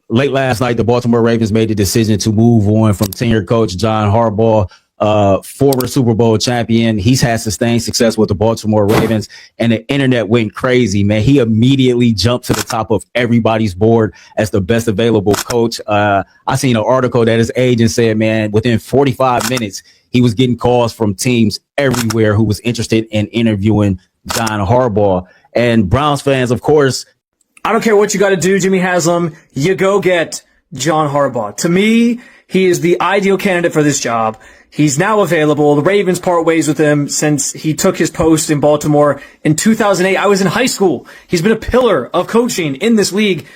Late last night, the Baltimore Ravens made the decision to move on from tenure coach John Harbaugh, former Super Bowl champion. He's had sustained success with the Baltimore Ravens, and the internet went crazy, man. He immediately jumped to the top of everybody's board as the best available coach. I seen an article that his agent said, man, within 45 minutes, he was getting calls from teams everywhere who was interested in interviewing John Harbaugh. And Browns fans, of course, I don't care what you got to do, Jimmy Haslam. You go get John Harbaugh. To me, he is the ideal candidate for this job. He's now available. The Ravens part ways with him since he took his post in Baltimore in 2008. I was in high school. He's been a pillar of coaching in this league.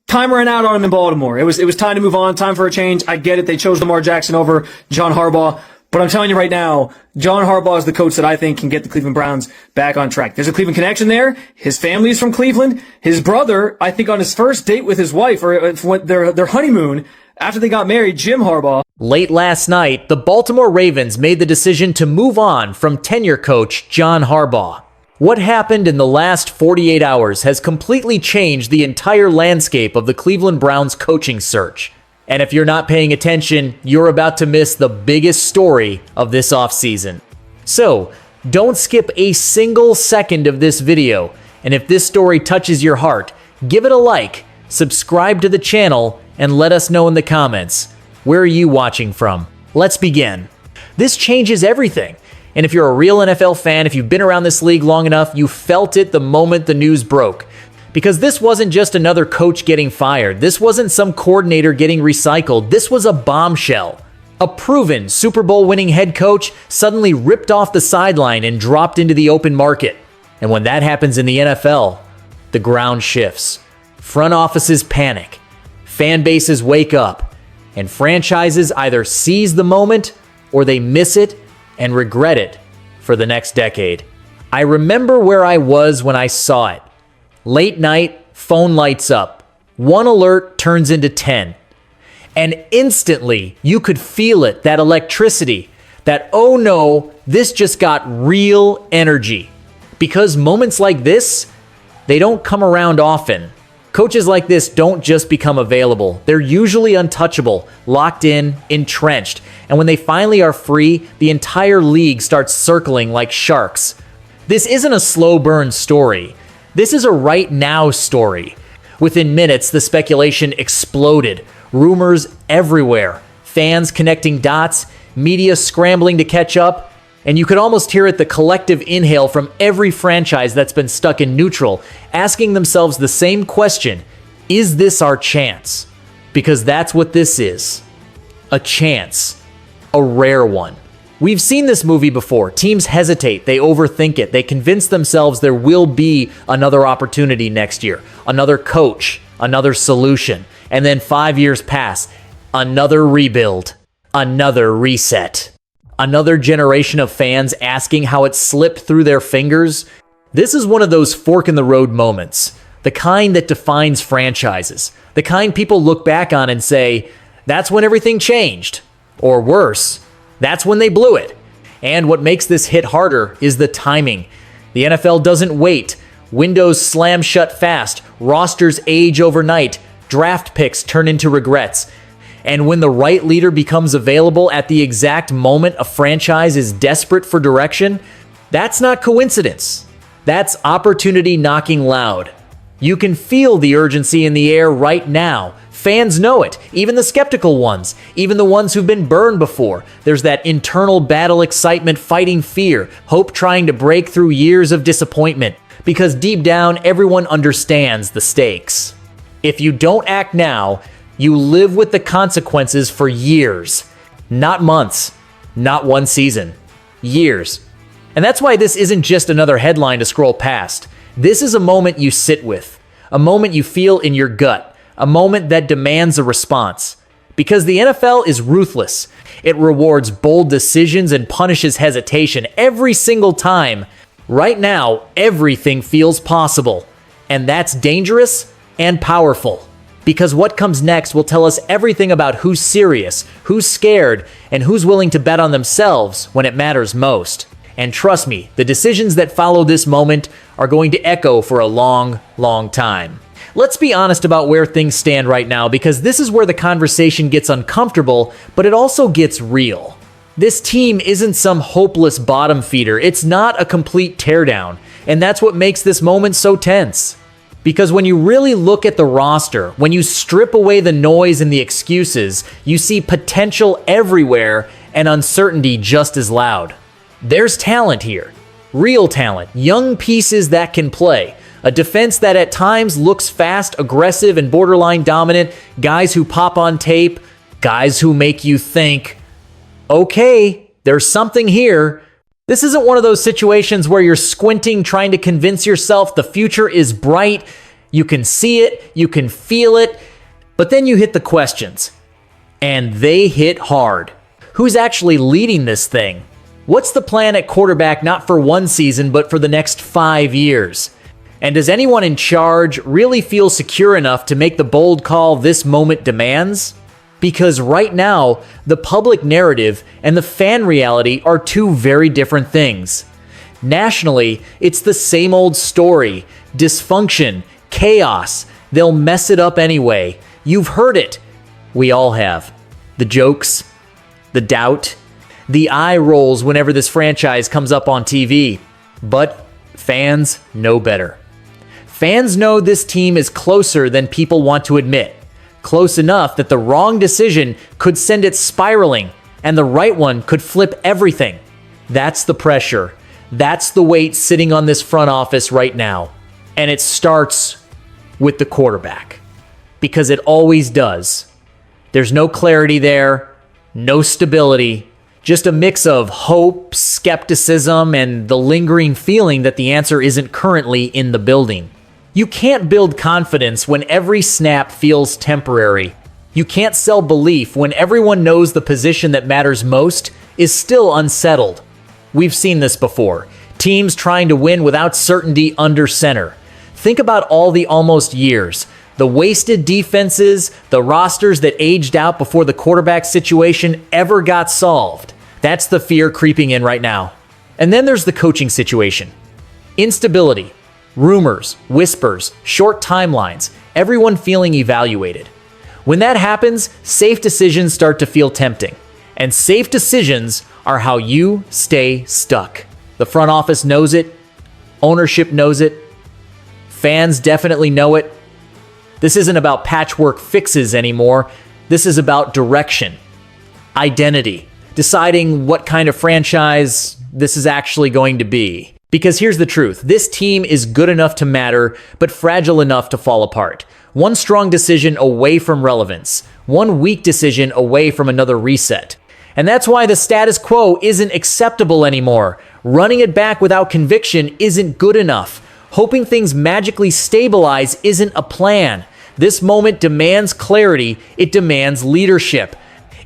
Time ran out on him in Baltimore. It was time to move on, time for a change. I get it. They chose Lamar Jackson over John Harbaugh. But I'm telling you right now, John Harbaugh is the coach that I think can get the Cleveland Browns back on track. There's a Cleveland connection there. His family is from Cleveland. His brother, I think on his first date with his wife, or their honeymoon, after they got married, Jim Harbaugh. Late last night, the Baltimore Ravens made the decision to move on from tenure coach John Harbaugh. What happened in the last 48 hours has completely changed the entire landscape of the Cleveland Browns coaching search. And if you're not paying attention, you're about to miss the biggest story of this offseason. So, don't skip a single second of this video. And if this story touches your heart, give it a like, subscribe to the channel, and let us know in the comments. Where are you watching from? Let's begin. This changes everything. And if you're a real NFL fan, if you've been around this league long enough, you felt it the moment the news broke. Because this wasn't just another coach getting fired. This wasn't some coordinator getting recycled. This was a bombshell. A proven Super Bowl winning head coach suddenly ripped off the sideline and dropped into the open market. And when that happens in the NFL, the ground shifts. Front offices panic. Fan bases wake up. And franchises either seize the moment or they miss it and regret it for the next decade. I remember where I was when I saw it. Late night, phone lights up. One alert turns into 10. And instantly, you could feel it, that electricity, that, oh no, this just got real energy. Because moments like this, they don't come around often. Coaches like this don't just become available. They're usually untouchable, locked in, entrenched. And when they finally are free, the entire league starts circling like sharks. This isn't a slow burn story. This is a right now story. Within minutes, the speculation exploded. Rumors everywhere. Fans connecting dots, media scrambling to catch up, and you could almost hear it, the collective inhale from every franchise that's been stuck in neutral, asking themselves the same question: is this our chance? Because that's what this is. A chance. A rare one. We've seen this movie before. Teams hesitate, they overthink it, they convince themselves there will be another opportunity next year, another coach, another solution, and then 5 years pass, another rebuild, another reset, another generation of fans asking how it slipped through their fingers. This is one of those fork-in-the-road moments, the kind that defines franchises, the kind people look back on and say, that's when everything changed, or worse, that's when they blew it. And what makes this hit harder is the timing. The NFL doesn't wait. Windows slam shut fast. Rosters age overnight. Draft picks turn into regrets. And when the right leader becomes available at the exact moment a franchise is desperate for direction, that's not coincidence. That's opportunity knocking loud. You can feel the urgency in the air right now. Fans know it, even the skeptical ones, even the ones who've been burned before. There's that internal battle excitement fighting fear, hope trying to break through years of disappointment, because deep down, everyone understands the stakes. If you don't act now, you live with the consequences for years. Not months, not one season, years. And that's why this isn't just another headline to scroll past. This is a moment you sit with, a moment you feel in your gut, a moment that demands a response. Because the NFL is ruthless. It rewards bold decisions and punishes hesitation every single time. Right now, everything feels possible. And that's dangerous and powerful. Because what comes next will tell us everything about who's serious, who's scared, and who's willing to bet on themselves when it matters most. And trust me, the decisions that follow this moment are going to echo for a long, long time. Let's be honest about where things stand right now, because this is where the conversation gets uncomfortable, but it also gets real. This team isn't some hopeless bottom feeder. It's not a complete teardown, and that's what makes this moment so tense. Because when you really look at the roster, when you strip away the noise and the excuses, you see potential everywhere and uncertainty just as loud. There's talent here. Real talent. Young pieces that can play. A defense that at times looks fast, aggressive, and borderline dominant. Guys who pop on tape. Guys who make you think, okay, there's something here. This isn't one of those situations where you're squinting, trying to convince yourself the future is bright. You can see it, you can feel it, but then you hit the questions. And they hit hard. Who's actually leading this thing? What's the plan at quarterback, not for one season, but for the next 5 years? And does anyone in charge really feel secure enough to make the bold call this moment demands? Because right now, the public narrative and the fan reality are two very different things. Nationally, it's the same old story. Dysfunction, chaos. They'll mess it up anyway. You've heard it. We all have. The jokes, the doubt, the eye rolls whenever this franchise comes up on TV. But fans know better. Fans know this team is closer than people want to admit. Close enough that the wrong decision could send it spiraling, and the right one could flip everything. That's the pressure. That's the weight sitting on this front office right now. And it starts with the quarterback. Because it always does. There's no clarity there, no stability, just a mix of hope, skepticism, and the lingering feeling that the answer isn't currently in the building. You can't build confidence when every snap feels temporary. You can't sell belief when everyone knows the position that matters most is still unsettled. We've seen this before. Teams trying to win without certainty under center. Think about all the almost years. The wasted defenses, the rosters that aged out before the quarterback situation ever got solved. That's the fear creeping in right now. And then there's the coaching situation. Instability. Rumors, whispers, short timelines, everyone feeling evaluated. When that happens, safe decisions start to feel tempting. And safe decisions are how you stay stuck. The front office knows it. Ownership knows it. Fans definitely know it. This isn't about patchwork fixes anymore. This is about direction, identity, deciding what kind of franchise this is actually going to be. Because here's the truth, this team is good enough to matter, but fragile enough to fall apart. One strong decision away from relevance. One weak decision away from another reset. And that's why the status quo isn't acceptable anymore. Running it back without conviction isn't good enough. Hoping things magically stabilize isn't a plan. This moment demands clarity. It demands leadership.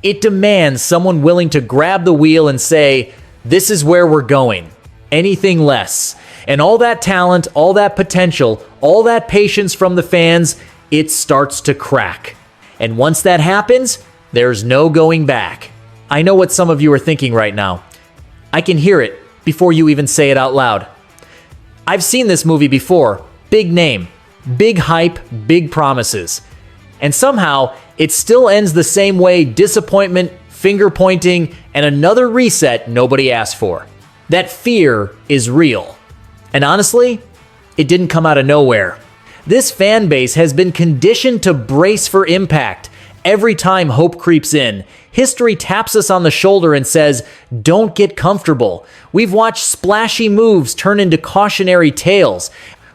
It demands someone willing to grab the wheel and say, this is where we're going. Anything less. And all that talent, all that potential, all that patience from the fans, it starts to crack. And once that happens, there's no going back. I know what some of you are thinking right now. I can hear it before you even say it out loud. I've seen this movie before. Big name, big hype, big promises. And somehow, it still ends the same way: disappointment, finger pointing, and another reset nobody asked for. That fear is real. And honestly, it didn't come out of nowhere. This fan base has been conditioned to brace for impact. Every time hope creeps in, history taps us on the shoulder and says, don't get comfortable. We've watched splashy moves turn into cautionary tales.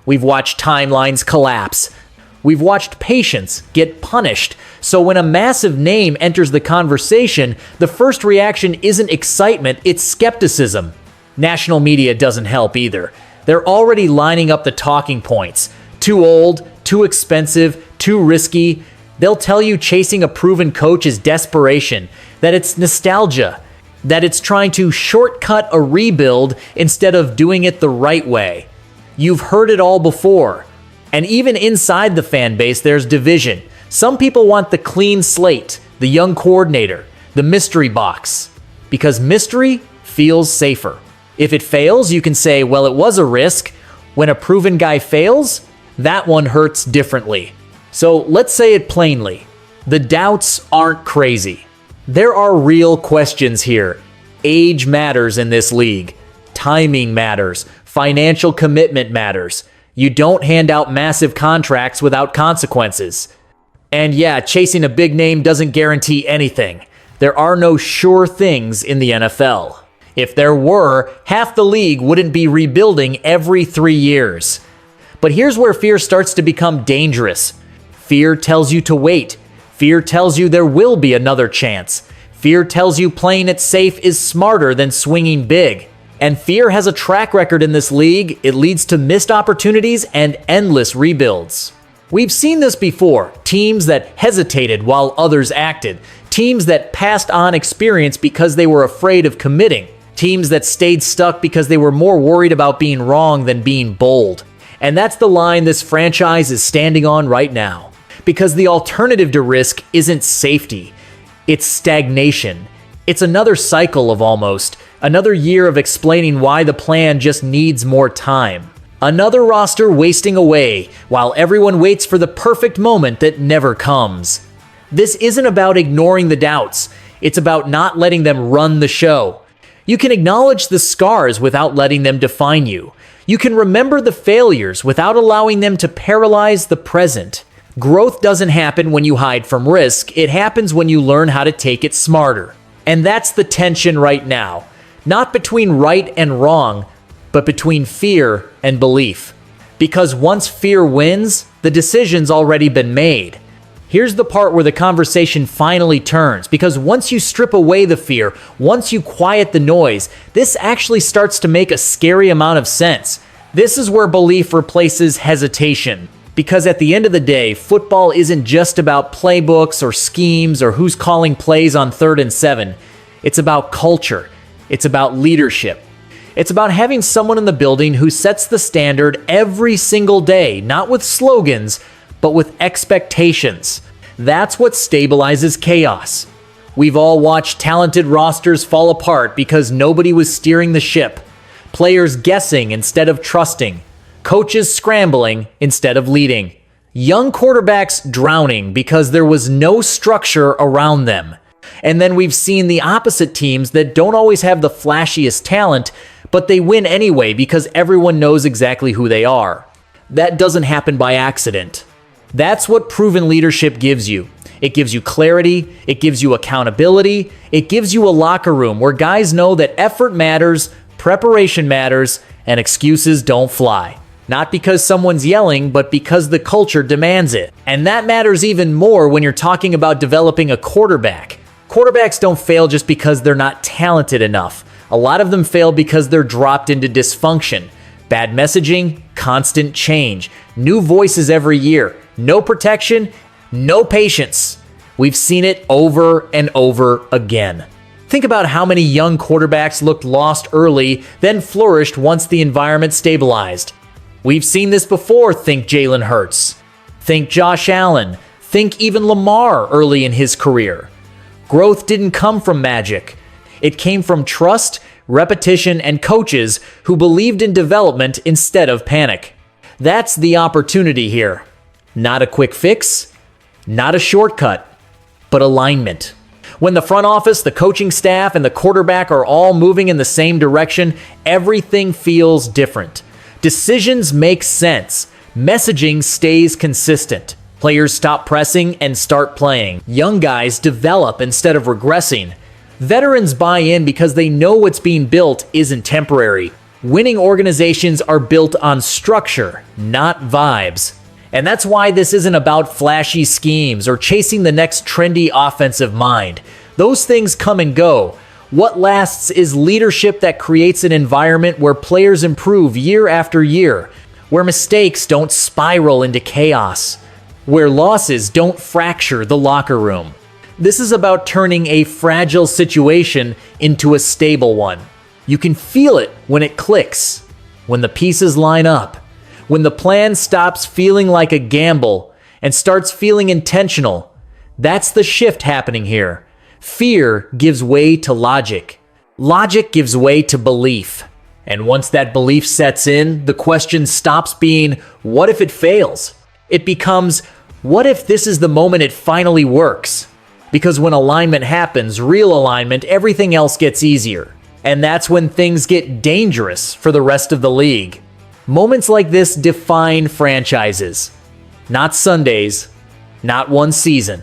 We've watched timelines collapse. We've watched patience get punished. So when a massive name enters the conversation, the first reaction isn't excitement, it's skepticism. National media doesn't help either. They're already lining up the talking points. Too old, too expensive, too risky. They'll tell you chasing a proven coach is desperation, that it's nostalgia, that it's trying to shortcut a rebuild instead of doing it the right way. You've heard it all before. And even inside the fan base, there's division. Some people want the clean slate, the young coordinator, the mystery box, because mystery feels safer. If it fails, you can say, well, it was a risk. When a proven guy fails, That one hurts differently. So let's say it plainly. The doubts aren't crazy. There are real questions here. Age matters in this league. Timing matters. Financial commitment matters. You don't hand out massive contracts without consequences. And yeah, chasing a big name doesn't guarantee anything. There are no sure things in the NFL. If there were, half the league wouldn't be rebuilding every 3 years. But here's where fear starts to become dangerous. Fear tells you to wait. Fear tells you there will be another chance. Fear tells you playing it safe is smarter than swinging big. And fear has a track record in this league. It leads to missed opportunities and endless rebuilds. We've seen this before. Teams that hesitated while others acted. Teams that passed on experience because they were afraid of committing. Teams that stayed stuck because they were more worried about being wrong than being bold. And that's the line this franchise is standing on right now. Because the alternative to risk isn't safety. It's stagnation. It's another cycle of almost. Another year of explaining why the plan just needs more time. Another roster wasting away while everyone waits for the perfect moment that never comes. This isn't about ignoring the doubts. It's about not letting them run the show. You can acknowledge the scars without letting them define you. You can remember the failures without allowing them to paralyze the present. Growth doesn't happen when you hide from risk. It happens when you learn how to take it smarter. And that's the tension right now. Not between right and wrong, but between fear and belief. Because once fear wins, the decision's already been made. Here's the part where the conversation finally turns, because once you strip away the fear, once you quiet the noise, this actually starts to make a scary amount of sense. This is where belief replaces hesitation. Because at the end of the day, football isn't just about playbooks or schemes or who's calling plays on 3rd and 7. It's about culture. It's about leadership. It's about having someone in the building who sets the standard every single day, not with slogans, but with expectations. That's what stabilizes chaos. We've all watched talented rosters fall apart because nobody was steering the ship. Players guessing instead of trusting. Coaches scrambling instead of leading. Young quarterbacks drowning because there was no structure around them. And then we've seen the opposite teams that don't always have the flashiest talent, but they win anyway because everyone knows exactly who they are. That doesn't happen by accident. That's what proven leadership gives you. It gives you clarity, it gives you accountability, it gives you a locker room where guys know that effort matters, preparation matters, and excuses don't fly. Not because someone's yelling, but because the culture demands it. And that matters even more when you're talking about developing a quarterback. Quarterbacks don't fail just because they're not talented enough. A lot of them fail because they're dropped into dysfunction. Bad messaging, constant change, new voices every year, no protection, no patience. We've seen it over and over again. Think about how many young quarterbacks looked lost early, then flourished once the environment stabilized. We've seen this before. Think Jalen Hurts. Think Josh Allen. Think even Lamar early in his career. Growth didn't come from magic. It came from trust, repetition, and coaches who believed in development instead of panic. That's the opportunity here. Not a quick fix, not a shortcut, but alignment. When the front office, the coaching staff, and the quarterback are all moving in the same direction, everything feels different. Decisions make sense. Messaging stays consistent. Players stop pressing and start playing. Young guys develop instead of regressing. Veterans buy in because they know what's being built isn't temporary. Winning organizations are built on structure, not vibes. And that's why this isn't about flashy schemes or chasing the next trendy offensive mind. Those things come and go. What lasts is leadership that creates an environment where players improve year after year, where mistakes don't spiral into chaos, where losses don't fracture the locker room. This is about turning a fragile situation into a stable one. You can feel it when it clicks, when the pieces line up, when the plan stops feeling like a gamble and starts feeling intentional. That's the shift happening here. Fear gives way to logic. Logic gives way to belief. And once that belief sets in, the question stops being, what if it fails? It becomes, what if this is the moment it finally works? Because when alignment happens, real alignment, everything else gets easier. And that's when things get dangerous for the rest of the league. Moments like this define franchises. Not Sundays, not one season.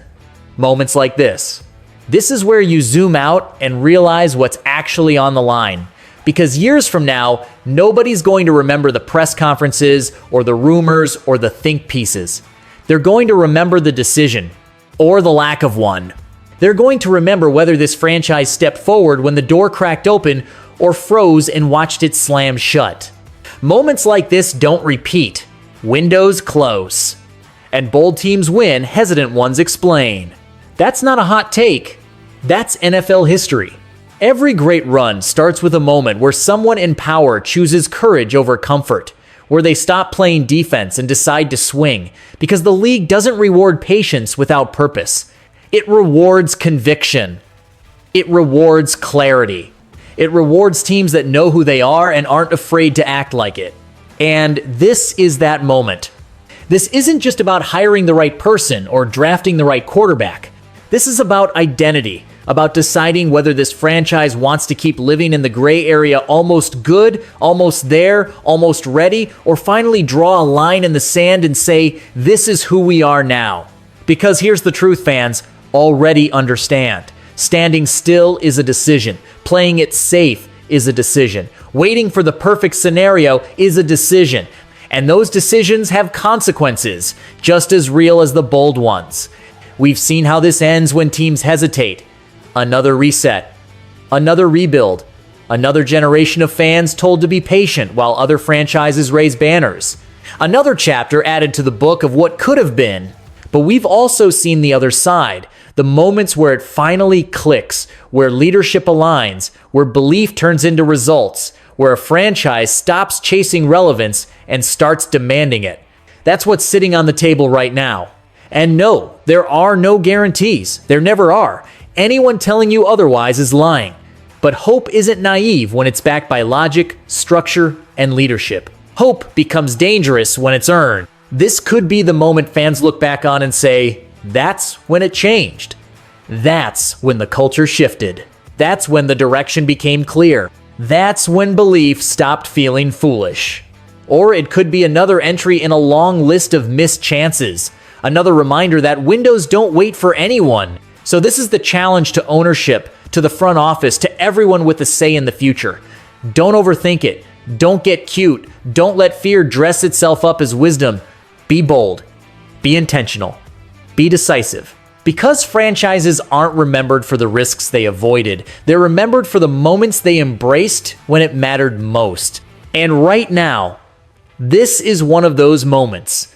Moments like this. This is where you zoom out and realize what's actually on the line. Because years from now, nobody's going to remember the press conferences or the rumors or the think pieces. They're going to remember the decision, or the lack of one. They're going to remember whether this franchise stepped forward when the door cracked open or froze and watched it slam shut. Moments like this don't repeat. Windows close. And bold teams win, hesitant ones explain. That's not a hot take. That's NFL history. Every great run starts with a moment where someone in power chooses courage over comfort, where they stop playing defense and decide to swing, because the league doesn't reward patience without purpose. It rewards conviction. It rewards clarity. It rewards teams that know who they are and aren't afraid to act like it. And this is that moment. This isn't just about hiring the right person or drafting the right quarterback. This is about identity, about deciding whether this franchise wants to keep living in the gray area, almost good, almost there, almost ready, or finally draw a line in the sand and say, this is who we are now. Because here's the truth, fans, already understand. Standing still is a decision. Playing it safe is a decision. Waiting for the perfect scenario is a decision. And those decisions have consequences, just as real as the bold ones. We've seen how this ends when teams hesitate. Another reset. Another rebuild. Another generation of fans told to be patient while other franchises raise banners. Another chapter added to the book of what could have been. But we've also seen the other side. The moments where it finally clicks, where leadership aligns, where belief turns into results, where a franchise stops chasing relevance and starts demanding it. That's what's sitting on the table right now. And no, there are no guarantees. There never are. Anyone telling you otherwise is lying. But hope isn't naive when it's backed by logic, structure, and leadership. Hope becomes dangerous when it's earned. This could be the moment fans look back on and say, that's when it changed. That's when the culture shifted. That's when the direction became clear. That's when belief stopped feeling foolish. Or it could be another entry in a long list of missed chances. Another reminder that windows don't wait for anyone. So this is the challenge to ownership, to the front office, to everyone with a say in the future. Don't overthink it. Don't get cute. Don't let fear dress itself up as wisdom. Be bold. Be intentional. Be decisive. Because franchises aren't remembered for the risks they avoided, they're remembered for the moments they embraced when it mattered most. And right now, this is one of those moments.